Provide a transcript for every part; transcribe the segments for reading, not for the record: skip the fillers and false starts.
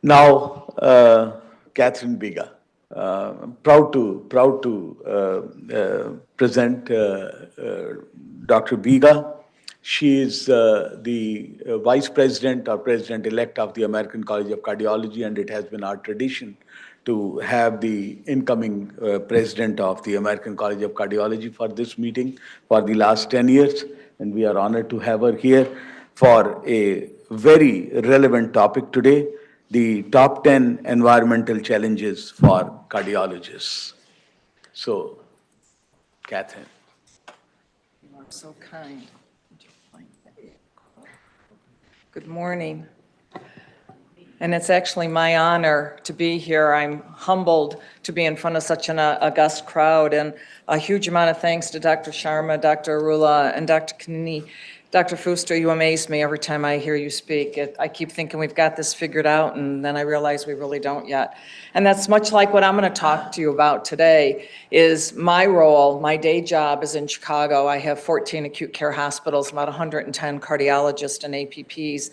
Now, Catherine Biga. I'm proud to present Dr. Biga. She is the Vice President or President-elect of the American College of Cardiology, and it has been our tradition to have the incoming President of the American College of Cardiology for this meeting for the last 10 years, and we are honored to have her here for a very relevant topic today, the top 10 environmental challenges for cardiologists. So, Catherine. You are so kind. Good morning. And it's actually my honor to be here. I'm humbled to be in front of such an august crowd, and a huge amount of thanks to Dr. Sharma, Dr. Arula, and Dr. Kanini. Dr. Fuster, you amaze me every time I hear you speak. I keep thinking we've got this figured out, and then I realize we really don't yet. And that's much like what I'm going to talk to you about today, is my role, my day job is in Chicago. I have 14 acute care hospitals, about 110 cardiologists and APPs.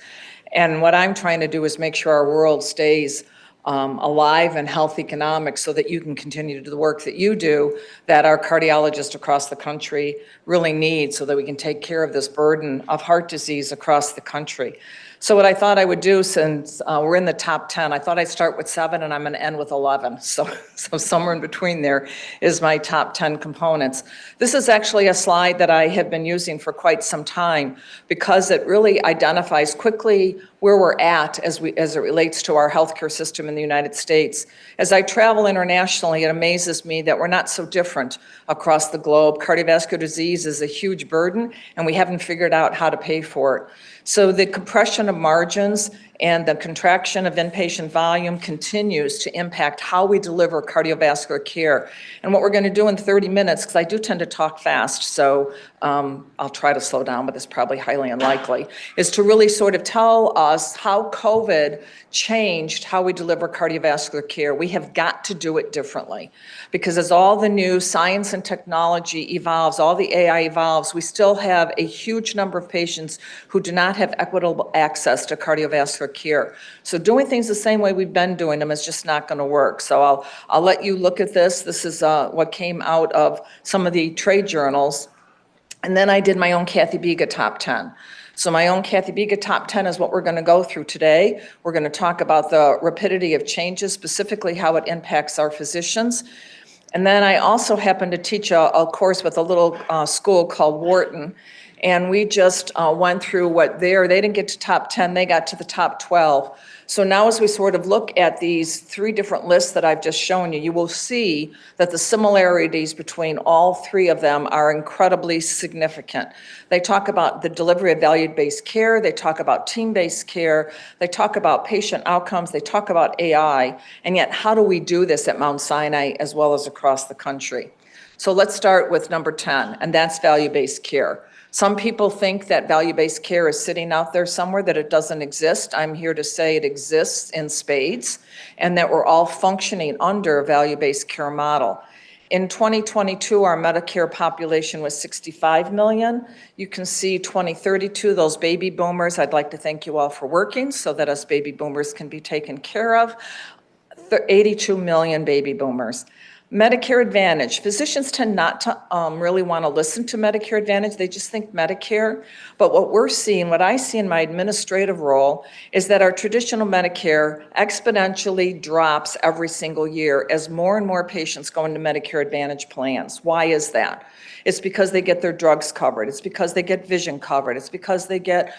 And what I'm trying to do is make sure our world stays alive and health economics so that you can continue to do the work that you do, that our cardiologists across the country really need, so that we can take care of this burden of heart disease across the country. So what I thought I would do, since we're in the top 10, I thought I'd start with 7 and I'm going to end with 11. So somewhere in between there is my top 10 components. This is actually a slide that I have been using for quite some time because it really identifies quickly where we're at as it relates to our healthcare system in the United States. As I travel internationally, it amazes me that we're not so different across the globe. Cardiovascular disease is a huge burden, and we haven't figured out how to pay for it. So the compression of margins and the contraction of inpatient volume continues to impact how we deliver cardiovascular care. And what we're going to do in 30 minutes, because I do tend to talk fast, so I'll try to slow down, but it's probably highly unlikely, is to really sort of tell us how COVID changed how we deliver cardiovascular care. We have got to do it differently, because as all the new science and technology evolves, all the AI evolves, we still have a huge number of patients who do not have equitable access to cardiovascular care. So doing things the same way we've been doing them is just not going to work. So I'll let you look at this. This is what came out of some of the trade journals. And then I did my own Kathy Biga top 10. So my own Kathy Biga top 10 is what we're going to go through today. We're going to talk about the rapidity of changes, specifically how it impacts our physicians. And then I also happen to teach a course with a little school called Wharton. And we just went through they didn't get to top 10, they got to the top 12. So now as we sort of look at these 3 different lists that I've just shown you, you will see that the similarities between all 3 of them are incredibly significant. They talk about the delivery of value-based care, they talk about team-based care, they talk about patient outcomes, they talk about AI, and yet how do we do this at Mount Sinai as well as across the country? So let's start with number 10, and that's value-based care. Some people think that value-based care is sitting out there somewhere, that it doesn't exist. I'm here to say it exists in spades, and that we're all functioning under a value-based care model. In 2022, our Medicare population was 65 million. You can see 2032, those baby boomers, I'd like to thank you all for working so that us baby boomers can be taken care of. 82 million baby boomers. Medicare Advantage. Physicians tend not to really want to listen to Medicare Advantage. They just think Medicare. But what I see in my administrative role is that our traditional Medicare exponentially drops every single year as more and more patients go into Medicare Advantage plans. Why is that? It's because they get their drugs covered. It's because they get vision covered. It's because they get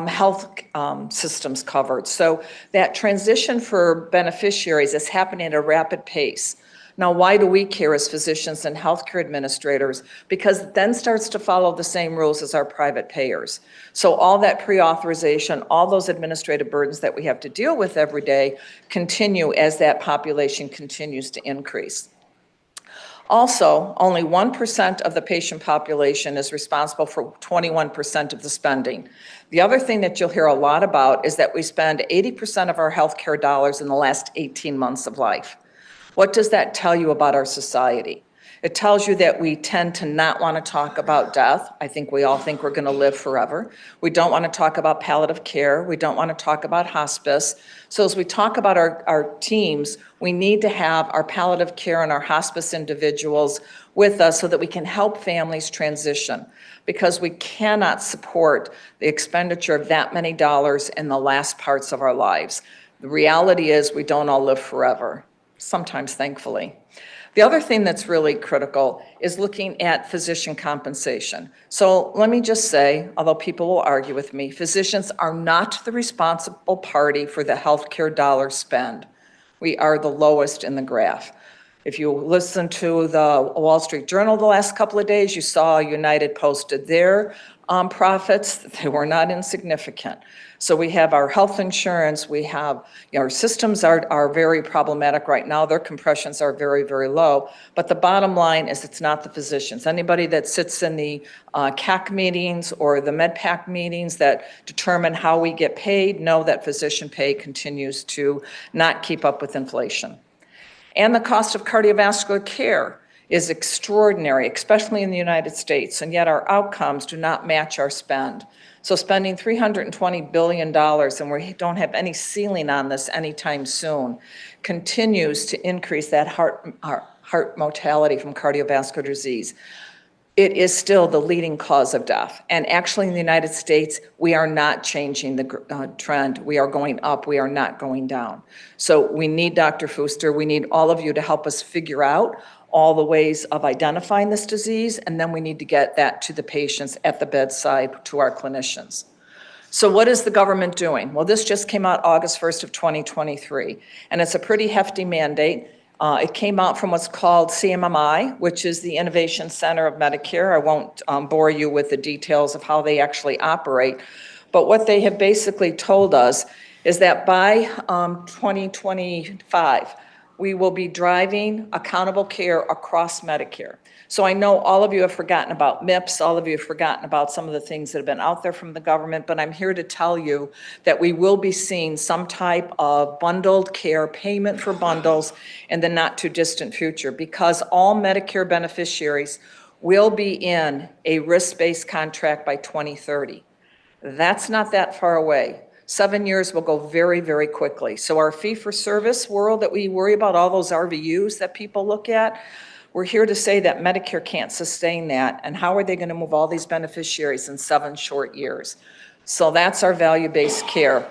health systems covered. So that transition for beneficiaries is happening at a rapid pace. Now, why do we care as physicians and healthcare administrators? Because it then starts to follow the same rules as our private payers. So all that pre-authorization, all those administrative burdens that we have to deal with every day continue as that population continues to increase. Also, only 1% of the patient population is responsible for 21% of the spending. The other thing that you'll hear a lot about is that we spend 80% of our healthcare dollars in the last 18 months of life. What does that tell you about our society? It tells you that we tend to not want to talk about death. I think we all think we're going to live forever. We don't want to talk about palliative care. We don't want to talk about hospice. So as we talk about our teams, we need to have our palliative care and our hospice individuals with us so that we can help families transition, because we cannot support the expenditure of that many dollars in the last parts of our lives. The reality is we don't all live forever, sometimes thankfully. The other thing that's really critical is looking at physician compensation. So let me just say, although people will argue with me, physicians are not the responsible party for the healthcare dollar spend. We are the lowest in the graph. If you listen to the Wall Street Journal the last couple of days, you saw United posted their profits. They were not insignificant. So we have our health insurance, we have, our systems are very problematic right now. Their compressions are very, very low. But the bottom line is it's not the physicians. Anybody that sits in the CAC meetings or the MedPAC meetings that determine how we get paid know that physician pay continues to not keep up with inflation. And the cost of cardiovascular care is extraordinary, especially in the United States, and yet our outcomes do not match our spend. So spending $320 billion, and we don't have any ceiling on this anytime soon, continues to increase that heart mortality from cardiovascular disease. It is still the leading cause of death. And actually in the United States, we are not changing the trend. We are going up, we are not going down. So we need Dr. Fuster, we need all of you to help us figure out all the ways of identifying this disease, and then we need to get that to the patients at the bedside, to our clinicians. So what is the government doing? Well, this just came out August 1st of 2023, and it's a pretty hefty mandate. It came out from what's called CMMI, which is the Innovation Center of Medicare. I won't bore you with the details of how they actually operate, but what they have basically told us is that by 2025, we will be driving accountable care across Medicare. So I know all of you have forgotten about MIPS, all of you have forgotten about some of the things that have been out there from the government, but I'm here to tell you that we will be seeing some type of bundled care payment for bundles in the not too distant future, because all Medicare beneficiaries will be in a risk-based contract by 2030. That's not that far away. 7 years will go very, very quickly. So our fee-for-service world that we worry about, all those RVUs that people look at, we're here to say that Medicare can't sustain that. And how are they going to move all these beneficiaries in 7 short years? So that's our value-based care.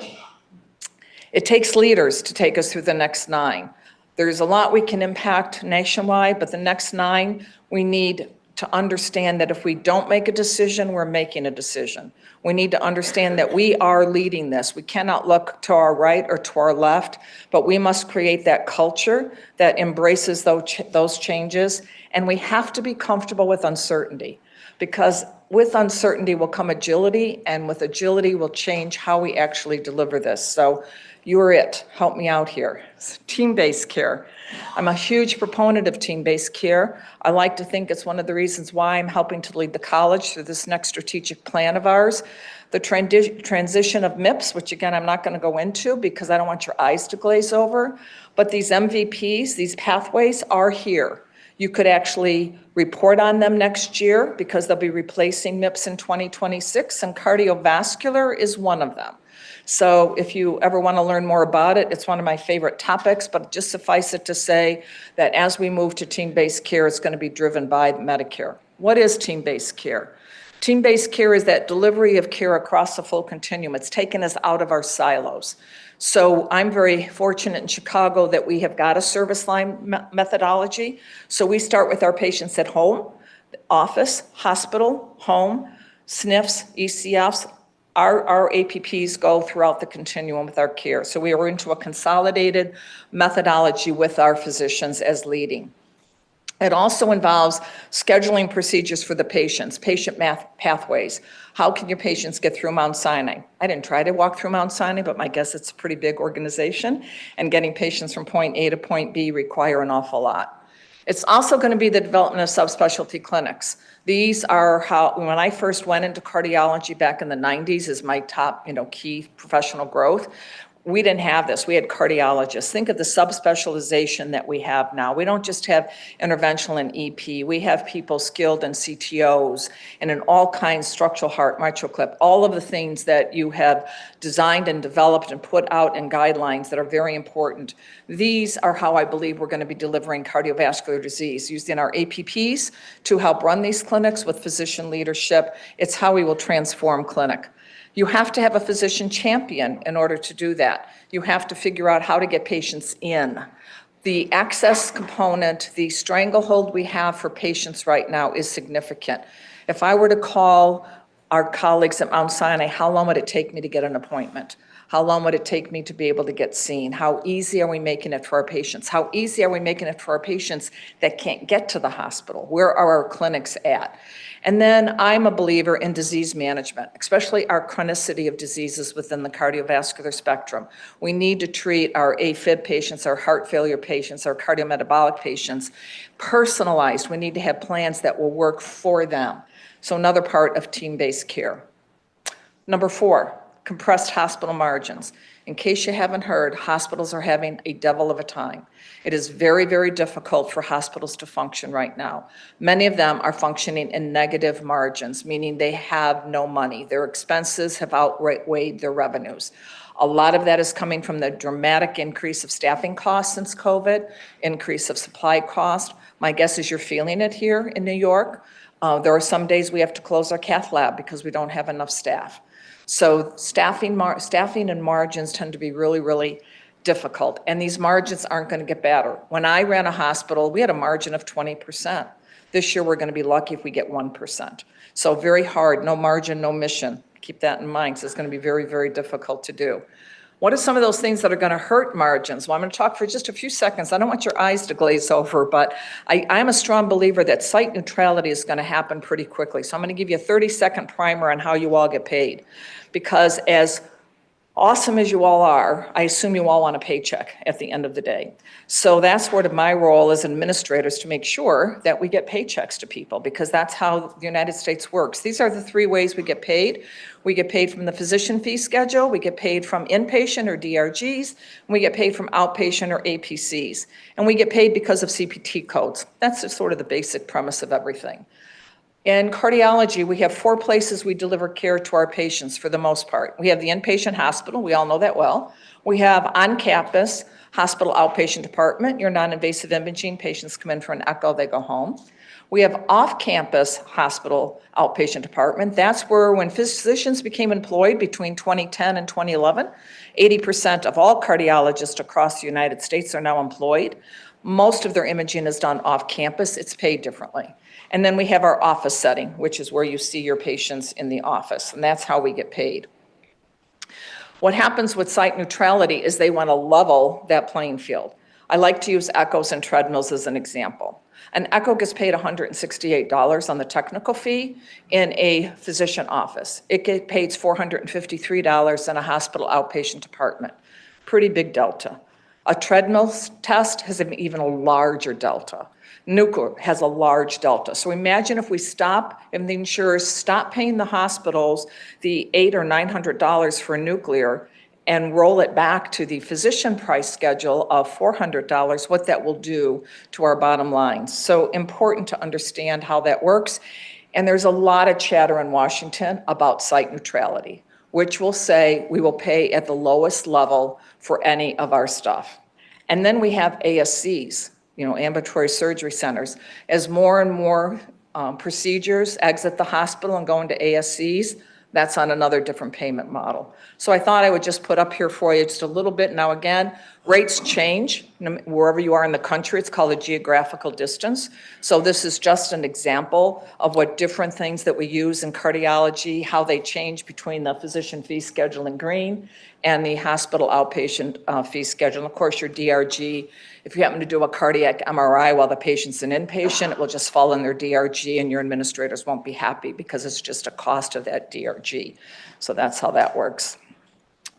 It takes leaders to take us through the next 9. There's a lot we can impact nationwide, but the next 9, we need to understand that if we don't make a decision, we're making a decision. We need to understand that we are leading this. We cannot look to our right or to our left, but we must create that culture that embraces those changes. And we have to be comfortable with uncertainty, because with uncertainty will come agility, and with agility will change how we actually deliver this. So you're it. Help me out here. Team-based care. I'm a huge proponent of team-based care. I like to think it's one of the reasons why I'm helping to lead the college through this next strategic plan of ours. The transition of MIPS, which again, I'm not going to go into because I don't want your eyes to glaze over, but these MVPs, these pathways are here. You could actually report on them next year because they'll be replacing MIPS in 2026, and cardiovascular is one of them. So if you ever want to learn more about it, it's one of my favorite topics, but just suffice it to say that as we move to team-based care, it's going to be driven by Medicare. What is team-based care? Team-based care is that delivery of care across the full continuum. It's taken us out of our silos. So I'm very fortunate in Chicago that we have got a service line methodology. So we start with our patients at home, office, hospital, home, SNFs, ECFs. Our APPs go throughout the continuum with our care. So we are into a consolidated methodology with our physicians as leading. It also involves scheduling procedures for the patients, patient pathways. How can your patients get through Mount Sinai? I didn't try to walk through Mount Sinai, but my guess it's a pretty big organization, and getting patients from point A to point B require an awful lot. It's also going to be the development of subspecialty clinics. These are how, when I first went into cardiology back in the 90s, is my top, key professional growth. we didn't have this. We had cardiologists. Think of the subspecialization that we have now. We don't just have interventional and EP. We have people skilled in CTOs and in all kinds, structural heart, mitral clip, all of the things that you have designed and developed and put out in guidelines that are very important. These are how I believe we're going to be delivering cardiovascular disease, using our APPs to help run these clinics with physician leadership. It's how we will transform clinic. You have to have a physician champion in order to do that. You have to figure out how to get patients in. The access component, the stranglehold we have for patients right now is significant. If I were to call our colleagues at Mount Sinai, how long would it take me to get an appointment? How long would it take me to be able to get seen? How easy are we making it for our patients? How easy are we making it for our patients that can't get to the hospital? Where are our clinics at? And then I'm a believer in disease management, especially our chronicity of diseases within the cardiovascular spectrum. We need to treat our AFib patients, our heart failure patients, our cardiometabolic patients personalized. We need to have plans that will work for them. So another part of team-based care. Number 4, compressed hospital margins. In case you haven't heard, hospitals are having a devil of a time. It is very, very difficult for hospitals to function right now. Many of them are functioning in negative margins, meaning they have no money. Their expenses have outweighed their revenues. A lot of that is coming from the dramatic increase of staffing costs since COVID, increase of supply cost. My guess is you're feeling it here in New York. There are some days we have to close our cath lab because we don't have enough staff. So staffing and margins tend to be really, really difficult, and these margins aren't going to get better. When I ran a hospital, we had a margin of 20%. This year, we're going to be lucky if we get 1%. So very hard, no margin, no mission. Keep that in mind, because it's going to be very, very difficult to do. What are some of those things that are going to hurt margins? Well, I'm going to talk for just a few seconds. I don't want your eyes to glaze over, but I'm a strong believer that site neutrality is going to happen pretty quickly. So I'm going to give you a 30-second primer on how you all get paid. Because as awesome as you all are, I assume you all want a paycheck at the end of the day. So that's sort of my role as administrators, to make sure that we get paychecks to people, because that's how the United States works. These are the 3 ways we get paid. We get paid from the physician fee schedule, we get paid from inpatient or DRGs, and we get paid from outpatient or APCs. And we get paid because of CPT codes. That's just sort of the basic premise of everything. In cardiology, we have 4 places we deliver care to our patients for the most part. We have the inpatient hospital, we all know that well. We have on-campus hospital outpatient department, your non-invasive imaging, patients come in for an echo, they go home. We have off-campus hospital outpatient department. That's where, when physicians became employed between 2010 and 2011, 80% of all cardiologists across the United States are now employed. Most of their imaging is done off campus. It's paid differently. And then we have our office setting, which is where you see your patients in the office, and that's how we get paid. What happens with site neutrality is they want to level that playing field. I like to use echoes and treadmills as an example. An echo gets paid $168 on the technical fee in a physician office. It gets paid $453 in a hospital outpatient department. Pretty big delta. A treadmill test has an even a larger delta. Nuclear has a large delta. So imagine if the insurers stop paying the hospitals the $800 or $900 for nuclear and roll it back to the physician price schedule of $400, what that will do to our bottom line. So important to understand how that works. And there's a lot of chatter in Washington about site neutrality, which will say we will pay at the lowest level for any of our stuff. And then we have ASCs, ambulatory surgery centers. As more and more procedures exit the hospital and go into ASCs, that's on another different payment model. So I thought I would just put up here for you just a little bit. Now again, rates change wherever you are in the country. It's called a geographical distance. So this is just an example of what different things that we use in cardiology, how they change between the physician fee schedule in green and the hospital outpatient fee schedule. And of course, your DRG, if you happen to do a cardiac MRI while the patient's an inpatient, it will just fall in their DRG and your administrators won't be happy because it's just a cost of that DRG. So that's how that works.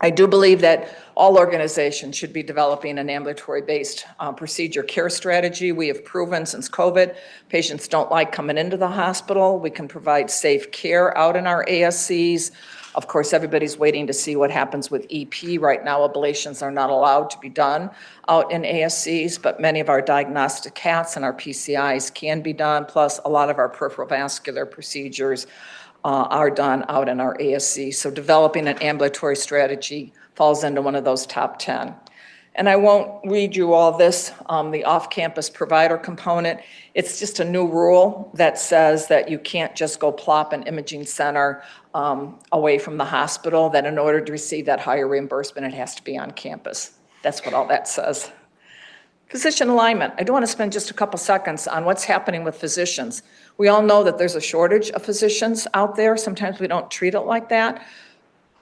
I do believe that all organizations should be developing an ambulatory-based procedure care strategy. We have proven since COVID, patients don't like coming into the hospital. We can provide safe care out in our ASCs. Of course, everybody's waiting to see what happens with EP. Right now, ablations are not allowed to be done out in ASCs, but many of our diagnostic CATs and our PCIs can be done, plus a lot of our peripheral vascular procedures are done out in our ASC. So developing an ambulatory strategy falls into one of those top 10. And I won't read you all this, the off-campus provider component. It's just a new rule that says that you can't just go plop an imaging center away from the hospital, that in order to receive that higher reimbursement, it has to be on campus. That's what all that says. Physician alignment. I do want to spend just a couple seconds on what's happening with physicians. We all know that there's a shortage of physicians out there. Sometimes we don't treat it like that.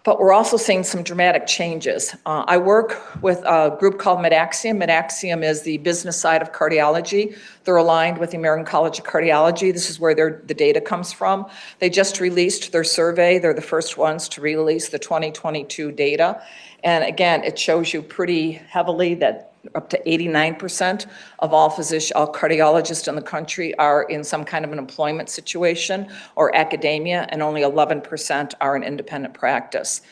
But we're also seeing some dramatic changes. I work with a group called MedAxiom. MedAxiom is the business side of cardiology. They're aligned with the American College of Cardiology. This is where the data comes from. They just released their survey. They're the first ones to release the 2022 data. And again, it shows you pretty heavily that up to 89% of all cardiologists in the country are in some kind of an employment situation or academia, and only 11% are in independent practice.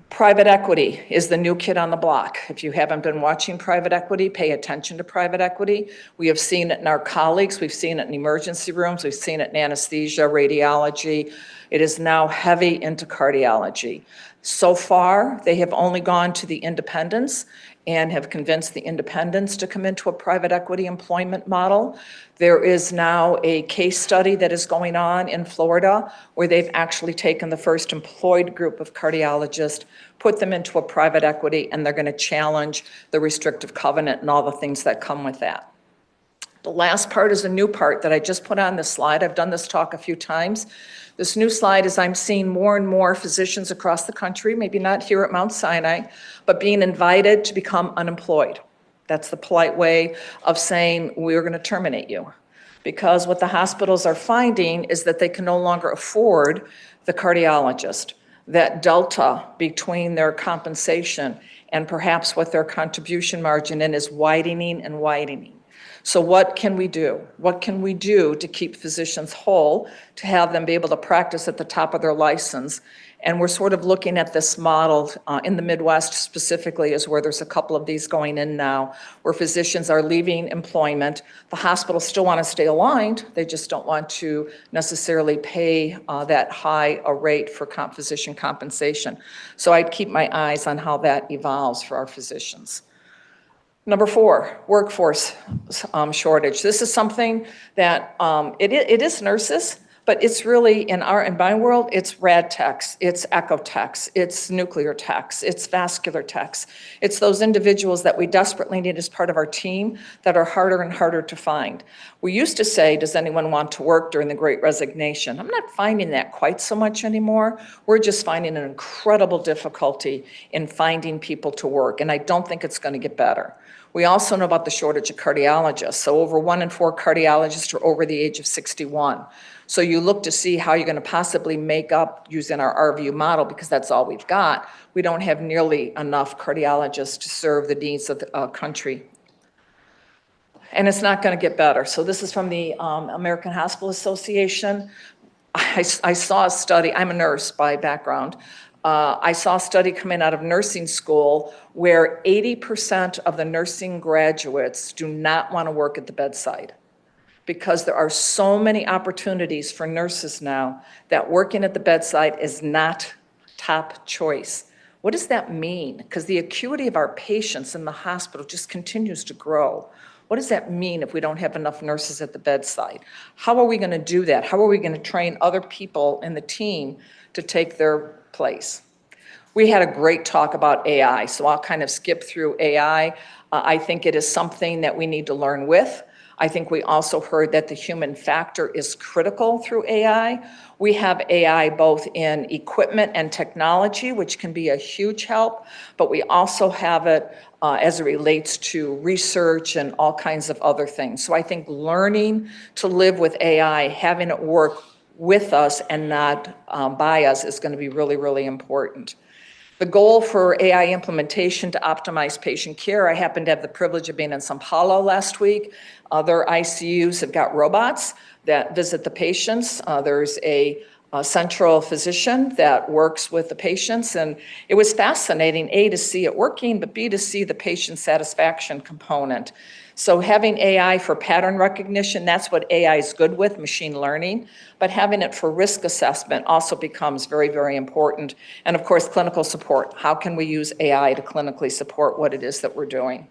Private equity is the new kid on the block. If you haven't been watching private equity, pay attention to private equity. We have seen it in our colleagues. We've seen it in emergency rooms. We've seen it in anesthesia, radiology. It is now heavy into cardiology. So far, they have only gone to the independents and have convinced the independents to come into a private equity employment model. There is now a case study that is going on in Florida where they've actually taken the first employed group of cardiologists, put them into a private equity, and they're going to challenge the restrictive covenant and all the things that come with that. The last part is a new part that I just put on this slide. I've done this talk a few times. This new slide is I'm seeing more and more physicians across the country, maybe not here at Mount Sinai, but being invited to become unemployed. That's the polite way of saying we're going to terminate you. Because what the hospitals are finding is that they can no longer afford the cardiologist. That delta between their compensation and perhaps what their contribution margin is widening and widening. So what can we do? What can we do to keep physicians whole, to have them be able to practice at the top of their license? And we're sort of looking at this model in the Midwest specifically, is where there's a couple of these going in now, where physicians are leaving employment. The hospitals still want to stay aligned. They just don't want to necessarily pay that high a rate for physician compensation. So I'd keep my eyes on how that evolves for our physicians. Number 4, workforce shortage. This is something that it is nurses, but it's really in my world, it's rad techs, it's echo techs, it's nuclear techs, it's vascular techs. It's those individuals that we desperately need as part of our team that are harder and harder to find. We used to say, does anyone want to work during the Great Resignation? I'm not finding that quite so much anymore. We're just finding an incredible difficulty in finding people to work, and I don't think it's going to get better. We also know about the shortage of cardiologists. So over 1 in 4 cardiologists are over the age of 61. So you look to see how you're going to possibly make up using our RVU model, because that's all we've got. We don't have nearly enough cardiologists to serve the needs of the country. And it's not going to get better. So this is from the American Hospital Association. I saw a study. I'm a nurse by background. I saw a study coming out of nursing school where 80% of the nursing graduates do not want to work at the bedside, because there are so many opportunities for nurses now that working at the bedside is not top choice. What does that mean? Because the acuity of our patients in the hospital just continues to grow. What does that mean if we don't have enough nurses at the bedside? How are we going to do that? How are we going to train other people in the team to take their place? We had a great talk about AI, so I'll kind of skip through AI. I think it is something that we need to learn with. I think we also heard that the human factor is critical through AI. We have AI both in equipment and technology, which can be a huge help, but we also have it as it relates to research and all kinds of other things. So I think learning to live with AI, having it work with us and not by us, is going to be really, really important. The goal for AI implementation to optimize patient care, I happened to have the privilege of being in São Paulo last week. Other ICUs have got robots that visit the patients. There's a central physician that works with the patients, and it was fascinating, A, to see it working, but B, to see the patient satisfaction component. So having AI for pattern recognition, that's what AI is good with, machine learning, but having it for risk assessment also becomes very, very important. And of course, clinical support. How can we use AI to clinically support what it is that we're doing?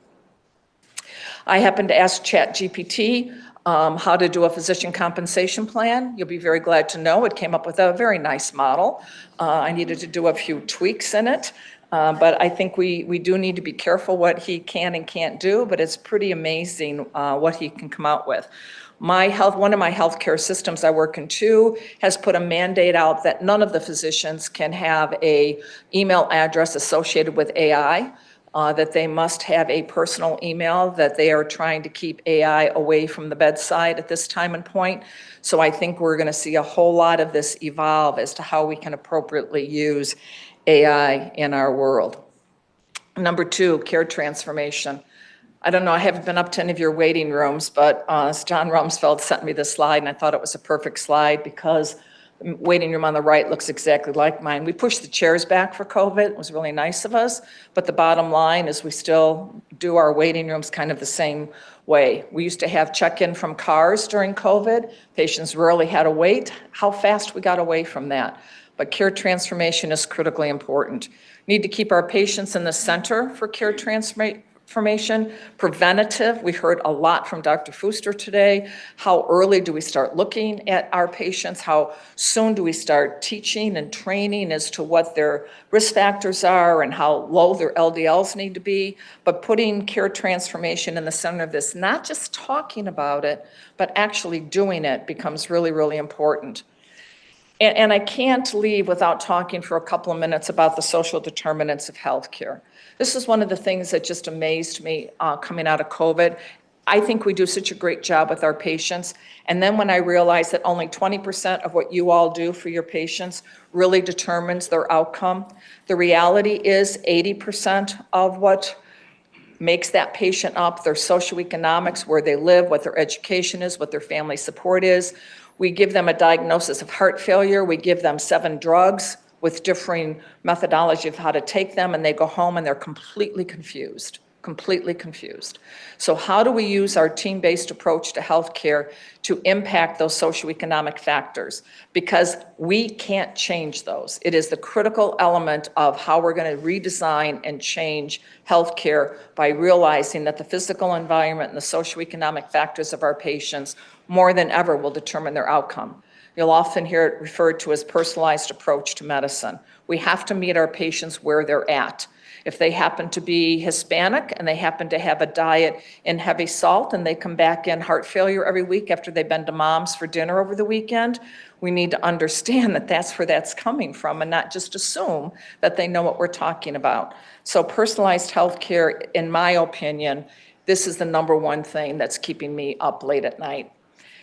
I happened to ask ChatGPT how to do a physician compensation plan. You'll be very glad to know it came up with a very nice model. I needed to do a few tweaks in it. But I think we do need to be careful what he can and can't do, but it's pretty amazing what he can come out with. One of my healthcare systems I work in too has put a mandate out that none of the physicians can have a email address associated with AI, that they must have a personal email, that they are trying to keep AI away from the bedside at this time and point. So I think we're gonna see a whole lot of this evolve as to how we can appropriately use AI in our world. Number 2, care transformation. I don't know, I haven't been up to any of your waiting rooms, but John Rumsfeld sent me this slide, and I thought it was a perfect slide because the waiting room on the right looks exactly like mine. We pushed the chairs back for COVID. It was really nice of us, but the bottom line is we still do our waiting rooms kind of the same way. We used to have check-in from cars during COVID. Patients rarely had to wait. How fast we got away from that. But care transformation is critically important. Need to keep our patients in the center for care transformation. Preventative, we heard a lot from Dr. Fuster today. How early do we start looking at our patients? How soon do we start teaching and training as to what their risk factors are and how low their LDLs need to be? But putting care transformation in the center of this, not just talking about it, but actually doing it becomes really, really important. And I can't leave without talking for a couple of minutes about the social determinants of healthcare. This is one of the things that just amazed me coming out of COVID. I think we do such a great job with our patients. And then when I realized that only 20% of what you all do for your patients really determines their outcome, the reality is 80% of what makes that patient up, their socioeconomics, where they live, what their education is, what their family support is. We give them a diagnosis of heart failure. We give them 7 drugs with differing methodology of how to take them, and they go home and they're completely confused. So how do we use our team-based approach to healthcare to impact those socioeconomic factors? Because we can't change those. It is the critical element of how we're going to redesign and change healthcare by realizing that the physical environment and the socioeconomic factors of our patients more than ever will determine their outcome. You'll often hear it referred to as personalized approach to medicine. We have to meet our patients where they're at. If they happen to be Hispanic and they happen to have a diet in heavy salt and they come back in heart failure every week after they've been to mom's for dinner over the weekend, we need to understand that that's where that's coming from and not just assume that they know what we're talking about. So personalized healthcare, in my opinion, this is the number one thing that's keeping me up late at night.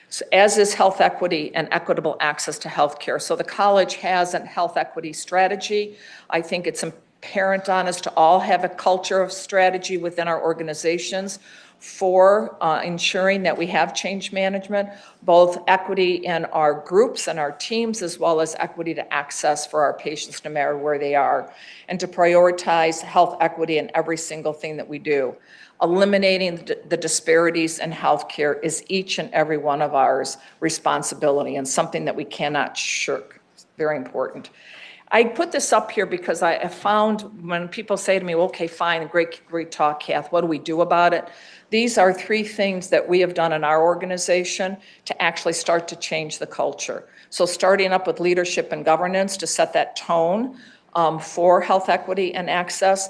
So as is health equity and equitable access to healthcare. So the college has a health equity strategy. I think it's apparent on us to all have a culture of strategy within our organizations for ensuring that we have change management, both equity in our groups and our teams, as well as equity to access for our patients no matter where they are, and to prioritize health equity in every single thing that we do. Eliminating the disparities in healthcare is each and every one of ours responsibility and something that we cannot shirk. It's very important. I put this up here because I have found when people say to me, well, okay, fine, great talk, Kath, what do we do about it? These are 3 things that we have done in our organization to actually start to change the culture. So starting up with leadership and governance to set that tone for health equity and access,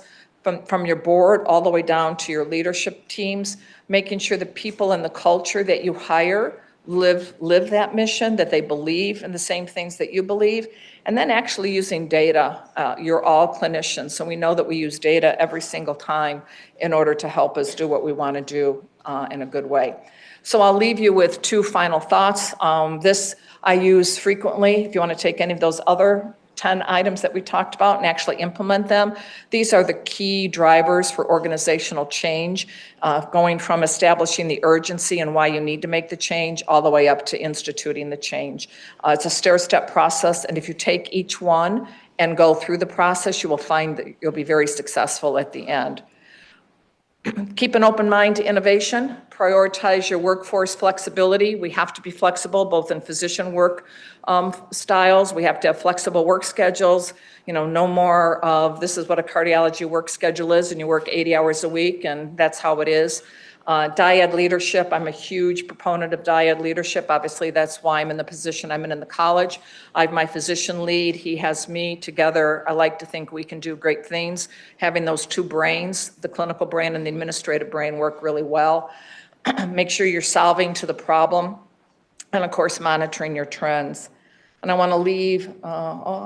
from your board all the way down to your leadership teams, making sure the people and the culture that you hire live that mission, that they believe in the same things that you believe, and then actually using data. You're all clinicians, so we know that we use data every single time in order to help us do what we want to do in a good way. So I'll leave you with 2 final thoughts. This I use frequently. If you want to take any of those other 10 items that we talked about and actually implement them. These are the key drivers for organizational change, going from establishing the urgency and why you need to make the change all the way up to instituting the change. It's a stair-step process, and if you take each one and go through the process, you will find that you'll be very successful at the end. Keep an open mind to innovation. Prioritize your workforce flexibility. We have to be flexible, both in physician work styles. We have to have flexible work schedules. No more of this is what a cardiology work schedule is, and you work 80 hours a week, and that's how it is. Dyad leadership, I'm a huge proponent of dyad leadership. Obviously, that's why I'm in the position I'm in the college. I have my physician lead, he has me. Together, I like to think we can do great things. Having those two brains, the clinical brain and the administrative brain, work really well. Make sure you're solving to the problem, and of course, monitoring your trends. And I want to leave,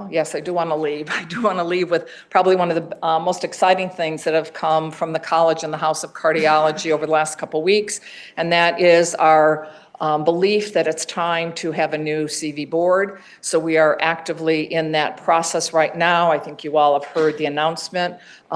yes, I do want to leave. I do want to leave with probably one of the most exciting things that have come from the college and the House of Cardiology over the last couple weeks, and that is our belief that it's time to have a new CV board. So we are actively in that process right now. I think you all have heard the announcement.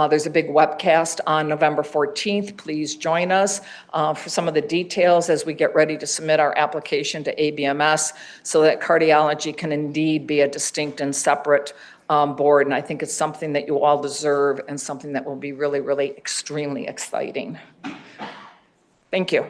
There's a big webcast on November 14th. Please join us for some of the details as we get ready to submit our application to ABMS so that cardiology can indeed be a distinct and separate board. And I think it's something that you all deserve and something that will be really, really extremely exciting. Thank you.